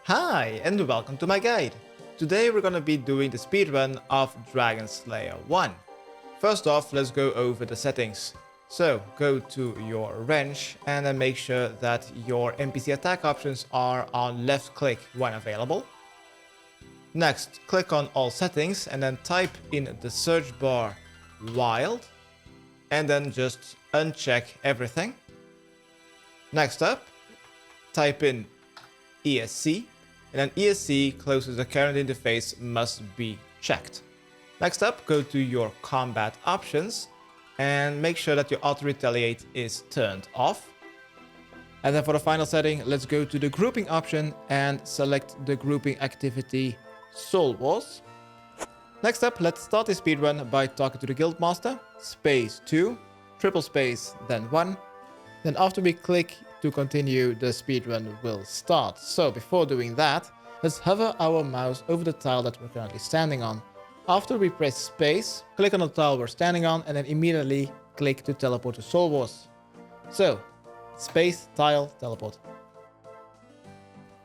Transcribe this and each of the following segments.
Hi and welcome to my guide. Today we're gonna be doing the speedrun of Dragon Slayer 1. First off, let's go over the settings. So go to your wrench and then make sure that your NPC attack options are on left click when available. Next, click on all settings and then type in the search bar wild and then just uncheck everything. Next up, type in ESC. And then ESC closes the current interface must be checked. Next up, go to your combat options and make sure that your auto retaliate is turned off. And then for the final setting, let's go to the grouping option and select the grouping activity Soul Wars. Next up, let's start the speedrun by talking to the Guildmaster. Space 2, triple space, then 1. Then after we click to continue, the speedrun will start. So before doing that, let's hover our mouse over the tile that we're currently standing on. After we press space, click on the tile we're standing on and then immediately click to teleport to Soul Wars. So, space, tile, teleport.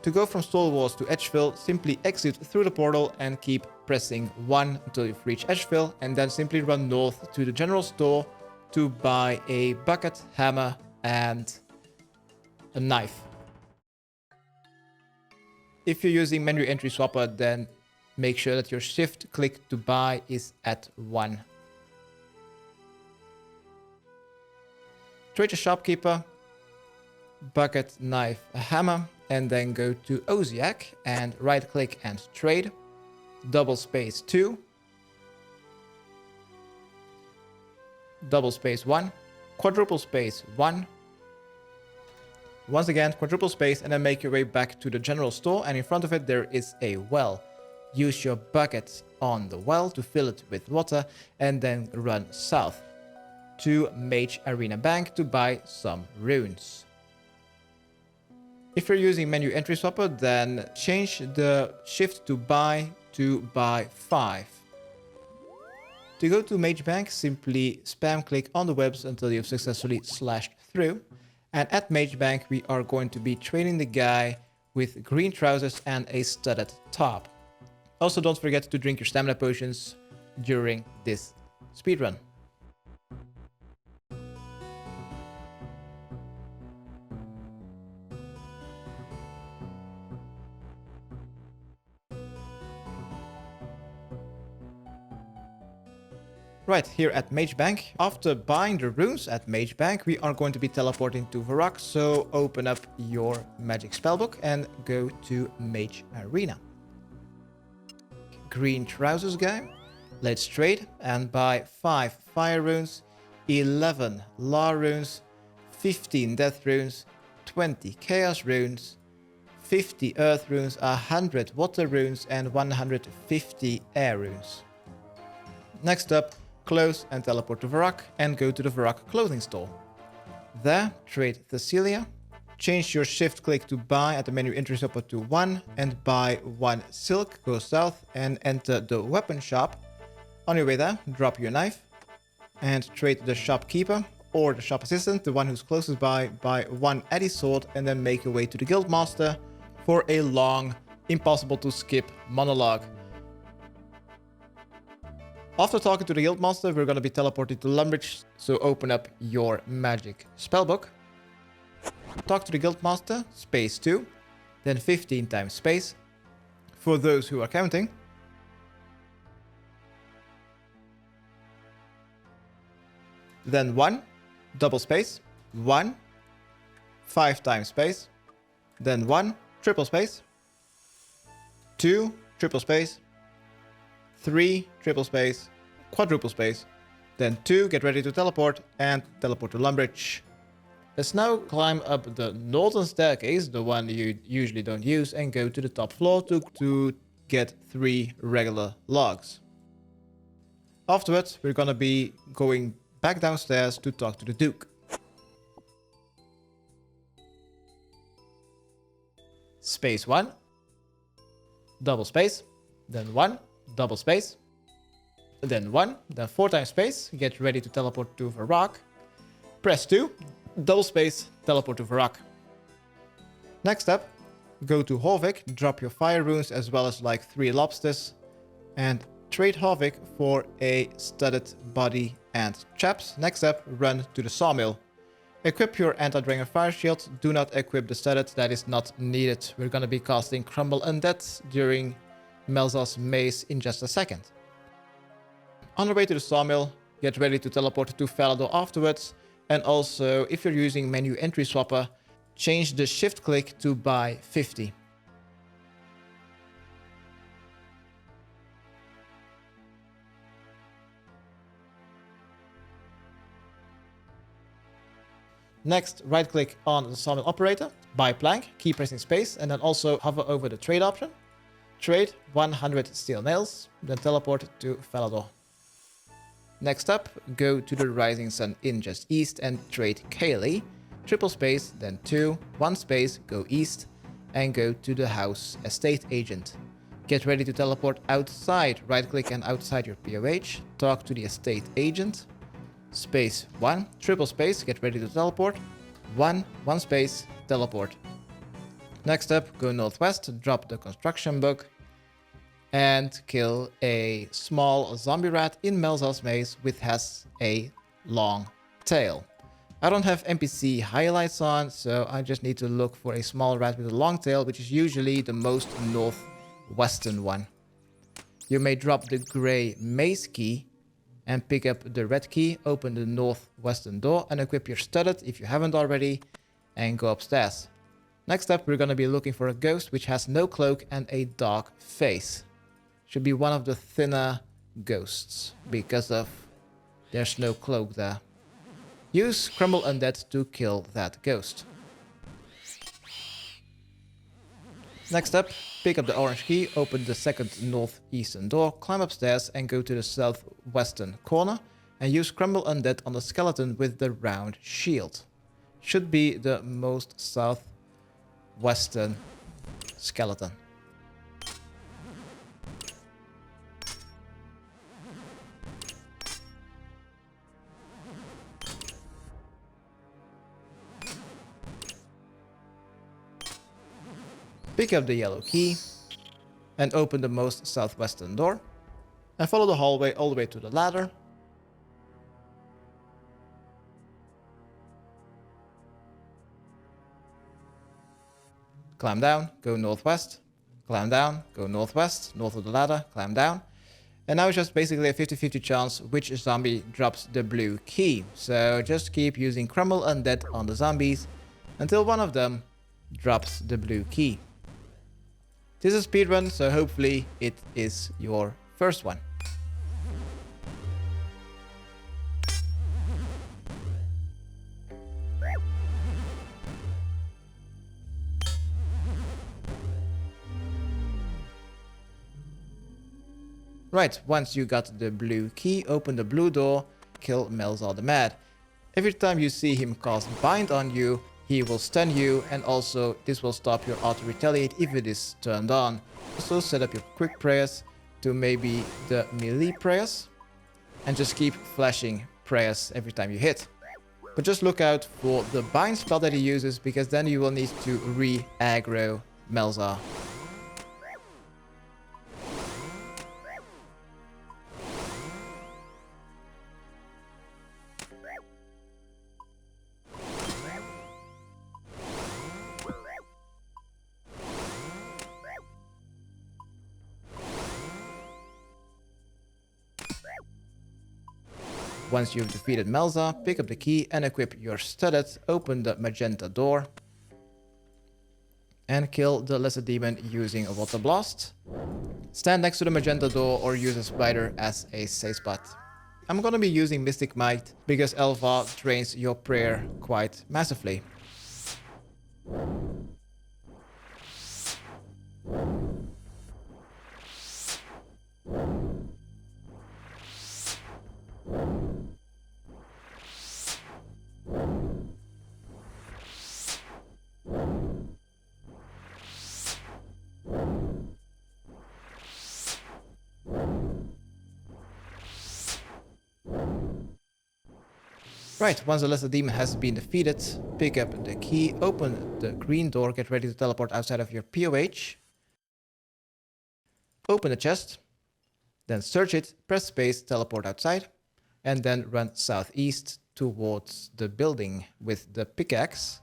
To go from Soul Wars to Edgeville, simply exit through the portal and keep pressing 1 until you've reached Edgeville, and then simply run north to the general store to buy a bucket, hammer, and a knife. If you're using menu entry swapper, then make sure that your shift click to buy is at 1. Trade a shopkeeper, bucket, knife, a hammer, and then go to Oziach and right click and trade. Double space 2. Double space 1. Quadruple space 1. Once again, quadruple space and then make your way back to the general store, and in front of it there is a well. Use your bucket on the well to fill it with water and then run south to Mage Arena Bank to buy some runes. If you're using menu entry swapper, then change the shift to buy 5. To go to Mage Bank, simply spam click on the webs until you've successfully slashed through. And at Mage Bank, we are going to be training the guy with green trousers and a studded top. Also, don't forget to drink your stamina potions during this speedrun. Right, here at Mage Bank, after buying the runes at Mage Bank, we are going to be teleporting to Varrock, so open up your magic spellbook and go to Mage Arena. Green trousers guy, let's trade and buy 5 fire runes, 11 law runes, 15 death runes, 20 chaos runes, 50 earth runes, 100 water runes, and 150 air runes. Next up, close and teleport to Varrock and go to the Varrock clothing store. There, trade Thessalia, change your shift click to buy at the menu entry swapper to 1 and buy 1 silk, go south and enter the weapon shop. On your way there, drop your knife and trade the shopkeeper or the shop assistant, the one who's closest by 1 Addy sword, and then make your way to the Guildmaster for a long, impossible to skip monologue. After talking to the Guildmaster, we're going to be teleported to Lumbridge, so open up your magic spellbook. Talk to the Guildmaster, space 2, then 15 times space, for those who are counting. Then 1, double space, 1, 5 times space, then 1, triple space, 2, triple space, 3, triple space, quadruple space, then 2, get ready to teleport, and teleport to Lumbridge. Let's now climb up the northern staircase, the one you usually don't use, and go to the top floor to get 3 regular logs. Afterwards, we're gonna be going back downstairs to talk to the Duke. Space 1, double space, then 1, double space, then 1, then 4 times space, get ready to teleport to Varrock. Press 2, double space, teleport to Varrock. Next up, Go to Horvik, drop your fire runes as well as like 3 lobsters, and trade Horvik for a studded body and chaps. Next up, run to the sawmill. Equip your anti-Draynor fire shield. Do not equip the studded, that is not needed. We're gonna be casting Crumble Undead during Melzar's maze in just a second. On the way to the sawmill, get ready to teleport to Falador afterwards. And also, if you're using menu entry swapper, change the shift click to buy 50. Next, right click on the sawmill operator, buy plank, keep pressing space, and then also hover over the trade option. Trade 100 steel nails, then teleport to Falador. Next up, go to the Rising Sun Inn just east and trade Kaylee. Triple space, then 2, 1 space, go east, and go to the house estate agent. Get ready to teleport outside, right click and outside your POH, talk to the estate agent. Space 1, triple space, get ready to teleport. 1, 1 space, teleport. Next up, go northwest, drop the construction book, and kill a small zombie rat in Melzar's maze which has a long tail. I don't have NPC highlights on, so I just need to look for a small rat with a long tail, which is usually the most northwestern one. You may drop the gray maze key and pick up the red key, open the northwestern door, and equip your studded if you haven't already, and go upstairs. Next up, we're going to be looking for a ghost which has no cloak and a dark face. Should be one of the thinner ghosts, because of there's no cloak there. Use Crumble Undead to kill that ghost. Next up, pick up the orange key, open the second northeastern door, climb upstairs and go to the southwestern corner and use Crumble Undead on the skeleton with the round shield. Should be the most southwestern skeleton. Pick up the yellow key and open the most southwestern door and follow the hallway all the way to the ladder. Climb down, go northwest, climb down, go northwest, north of the ladder, climb down. And now it's just basically a 50-50 chance which zombie drops the blue key. So just keep using Crumble Undead on the zombies until one of them drops the blue key. This is a speedrun, so hopefully it is your first one. Right, once you got the blue key, open the blue door, kill Melzar the Mad. Every time you see him cast Bind on you, he will stun you, and also this will stop your auto retaliate if it is turned on. Also set up your quick prayers to maybe the melee prayers and just keep flashing prayers every time you hit. But just look out for the bind spell that he uses, because then you will need to re-aggro Melzar. Once you've defeated Melzar, pick up the key and equip your studded, open the magenta door, and kill the lesser demon using a water blast. Stand next to the magenta door or use a spider as a safe spot. I'm gonna be using Mystic Might because Elvarg drains your prayer quite massively. Right, once the lesser demon has been defeated, pick up the key, open the green door, get ready to teleport outside of your POH. Open the chest, then search it, press space, teleport outside, and then run southeast towards the building with the pickaxe.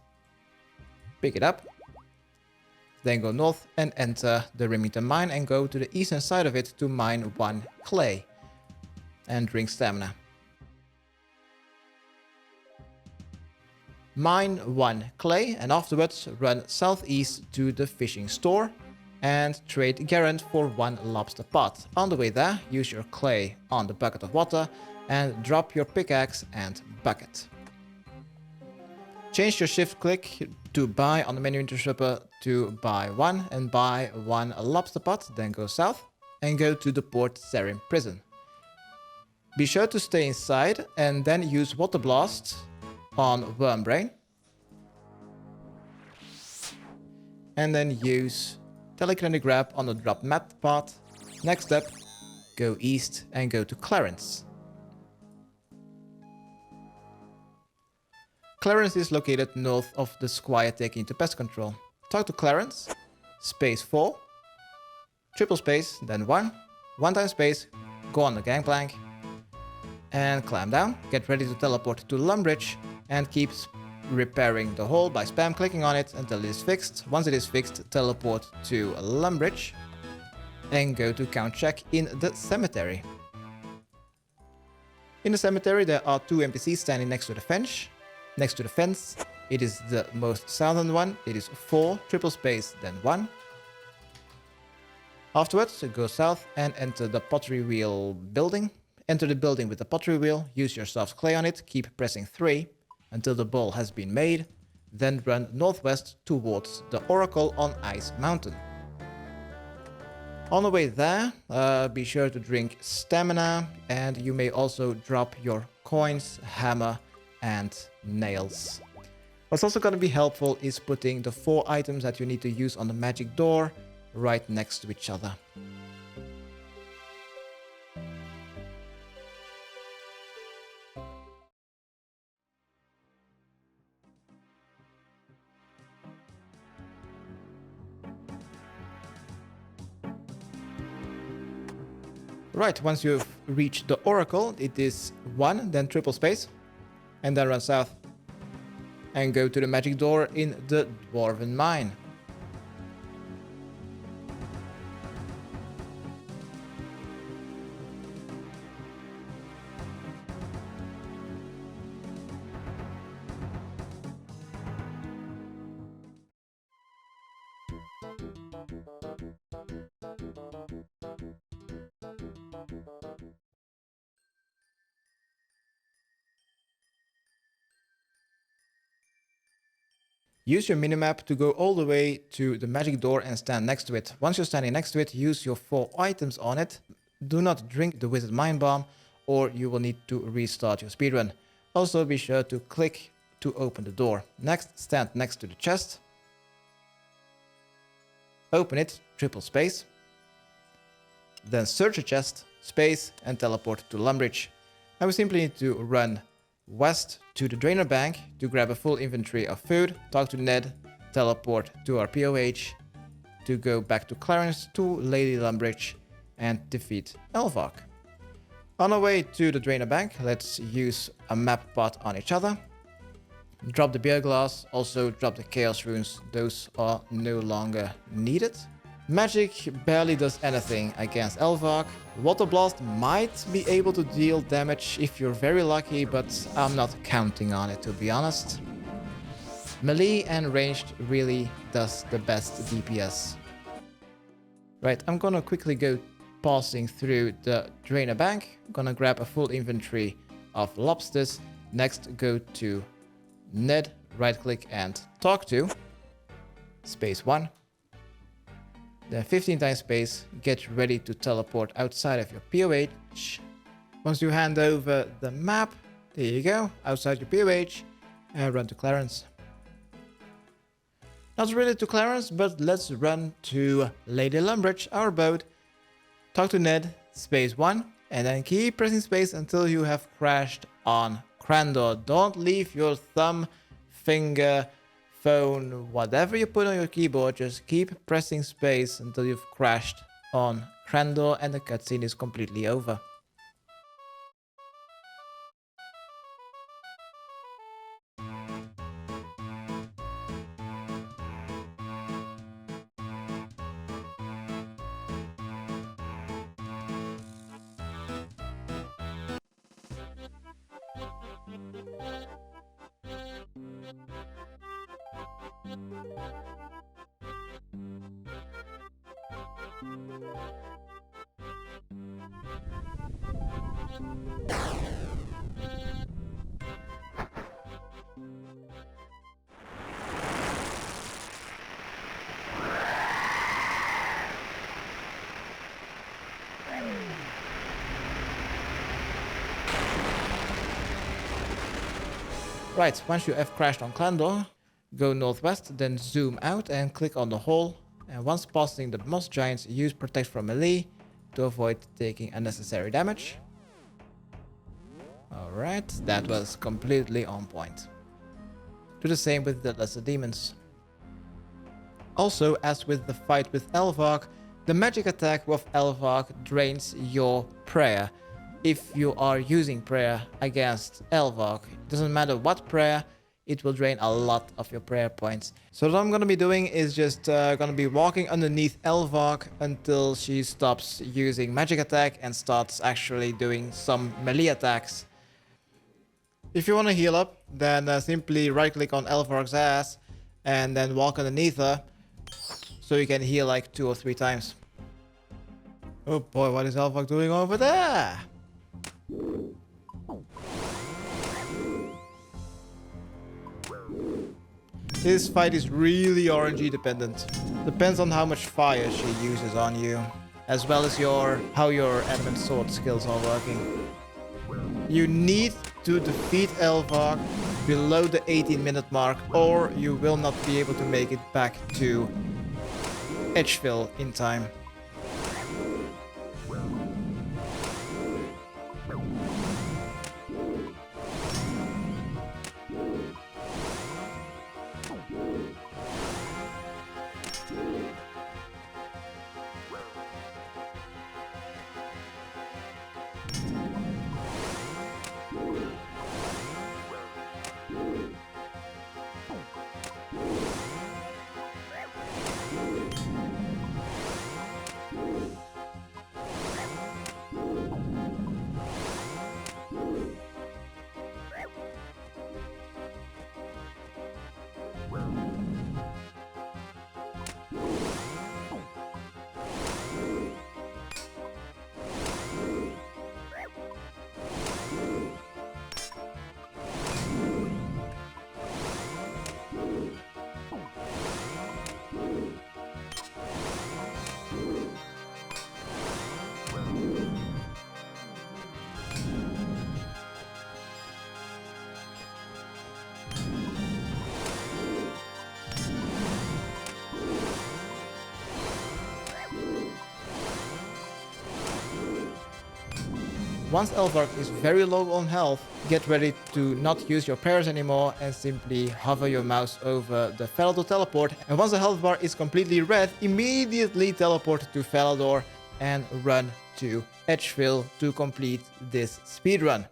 Pick it up, then go north and enter the Remington mine and go to the eastern side of it to mine 1 clay and drink stamina. Mine 1 clay and afterwards run southeast to the fishing store and trade Garant for 1 lobster pot. On the way there, use your clay on the bucket of water and drop your pickaxe and bucket. Change your shift click to buy on the menu interrupter to buy 1 and buy 1 lobster pot, then go south and go to the Port Sarim prison. Be sure to stay inside and then use Water Blast on Wormbrain. And then use Telekinetic Grab on the drop map path. Next up, go east and go to Clarence. Clarence is located north of the squire taking to pest control. Talk to Clarence, space 4, triple space, then 1 time space, go on the gangplank, and climb down. Get ready to teleport to Lumbridge and keep repairing the hole by spam clicking on it until it is fixed. Once it is fixed, teleport to Lumbridge and go to count check in the cemetery. In the cemetery there are 2 NPCs standing next to the fence. It is the most southern one. It is 4 triple space, then 1. Afterwards, go south and enter the pottery wheel building. Enter the building with the pottery wheel, use your soft clay on it, keep pressing 3 until the ball has been made, then run northwest towards the Oracle on Ice Mountain. On the way there, be sure to drink stamina, and you may also drop your coins, hammer, and nails. What's also going to be helpful is putting the 4 items that you need to use on the magic door right next to each other. Right, once you've reached the Oracle, it is 1, then triple space, and then run south and go to the magic door in the Dwarven Mine. Use your minimap to go all the way to the magic door and stand next to it. Once you're standing next to it, use your 4 items on it. Do not drink the Wizard Mind Bomb or you will need to restart your speedrun. Also be sure to click to open the door. Next, stand next to the chest. Open it, triple space. Then search the chest, space, and teleport to Lumbridge. Now we simply need to run west to the Draynor bank to grab a full inventory of food, talk to Ned, teleport to our POH, to go back to Clarence to Lady Lumbridge and defeat Elvarg. On our way to the Draynor bank, let's use a map pot on each other. Drop the beer glass, also drop the chaos runes, those are no longer needed. Magic barely does anything against Elvarg. Water Blast might be able to deal damage if you're very lucky, but I'm not counting on it to be honest. Melee and ranged really does the best DPS. Right, I'm gonna quickly go passing through the Draynor bank. I'm gonna grab a full inventory of lobsters. Next, go to Ned, right click and talk to. Space 1. Then 15 times space, get ready to teleport outside of your POH. Once you hand over the map, there you go, outside your POH, and run to Clarence. Not really to Clarence, but let's run to Lady Lumbridge, our boat. Talk to Ned, space 1, and then keep pressing space until you have crashed on Crandor. Don't leave your thumb, finger, phone, whatever you put on your keyboard, just keep pressing space until you've crashed on Crandor and the cutscene is completely over. Right, once you have crashed on Crandor, go northwest, then zoom out and click on the hole. And once passing the moss giants, use protect from melee to avoid taking unnecessary damage. Alright, that was completely on point. Do the same with the lesser demons. Also, as with the fight with Elvarg, the magic attack with Elvarg drains your prayer. If you are using prayer against Elvarg, it doesn't matter what prayer, it will drain a lot of your prayer points. So what I'm gonna be doing is just gonna be walking underneath Elvarg until she stops using magic attack and starts actually doing some melee attacks. If you want to heal up, then simply right click on Elvarg's ass and then walk underneath her so you can heal like 2 or 3 times. Oh boy, what is Elvarg doing over there? This fight is really RNG dependent. Depends on how much fire she uses on you, as well as how your adamant sword skills are working. You need to defeat Elvarg below the 18-minute mark, or you will not be able to make it back to Edgeville in time. Once Elvarg is very low on health, get ready to not use your prayers anymore and simply hover your mouse over the Falador teleport. And once the health bar is completely red, immediately teleport to Falador and run to Edgeville to complete this speedrun.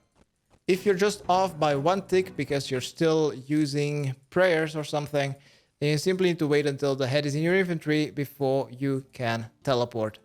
If you're just off by 1 tick because you're still using prayers or something, then you simply need to wait until the head is in your inventory before you can teleport.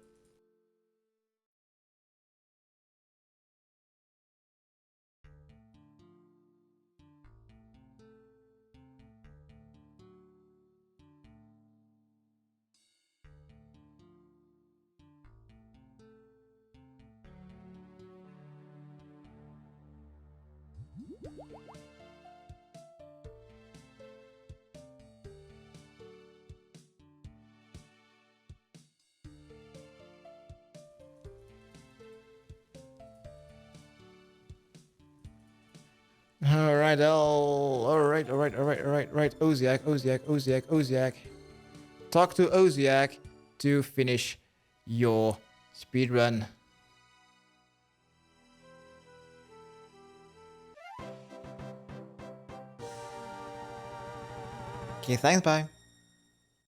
Alright, Oziach. Talk to Oziach to finish your speedrun. Okay, thanks, bye.